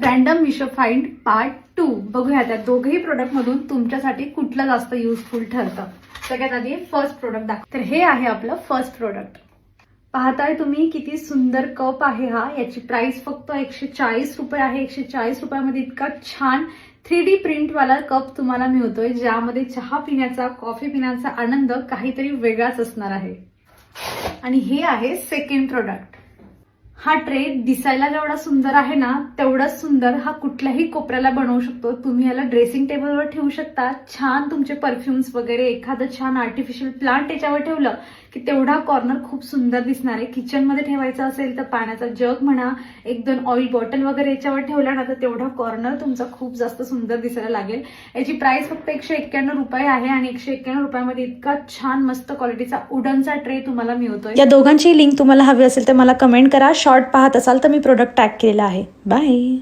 Random Meesho find part 2 बघूया त्या दोघही प्रोडक्ट मधून तुमच्यासाठी कुठलं जास्त युजफुल ठरतं. सगळ्यात आधी फर्स्ट प्रोडक्ट दाखव. तर हे आहे आपलं फर्स्ट प्रोडक्ट. पाहताय तुम्ही किती सुंदर कप आहे हा. याची प्राइस फक्त 140 रुपये आहे. 140 रुपयामध्ये इतका छान 3D प्रिंटवाला कप तुम्हाला मिळतोय, ज्यामध्ये चहा पिण्याचा, कॉफी पिण्याचा आनंद काहीतरी वेगळाच असणार आहे. आणि हे आहे सेकंड प्रोडक्ट. हा ट्रे दिसायला जेवढा सुंदर आहे ना, तेवढाच सुंदर हा कुठल्याही कोपऱ्याला बनवू शकतो. तुम्ही याला ड्रेसिंग टेबलवर ठेवू शकता. छान तुमचे परफ्युम्स वगैरे, एखादं छान आर्टिफिशियल प्लांट याच्यावर ठेवलं की तेवढा कॉर्नर खूप सुंदर दिसणार आहे. किचनमध्ये ठेवायचं असेल तर पाण्याचा जग म्हणा, 1-2 ऑइल बॉटल वगैरे याच्यावर ठेवला ना, तर तेवढा कॉर्नर तुमचा खूप जास्त सुंदर दिसायला लागेल. याची प्राइस फक्त 191 रुपये आहे आणि 191 रुपयामध्ये इतका छान मस्त क्वालिटीचा वुडनचा ट्रे तुम्हाला मिळतोय. या दोघांची लिंक तुम्हाला हवी असेल तर मला कमेंट करा. शॉर्ट पाहत असाल तर मी प्रोडक्ट टॅग केलेला आहे. बाय.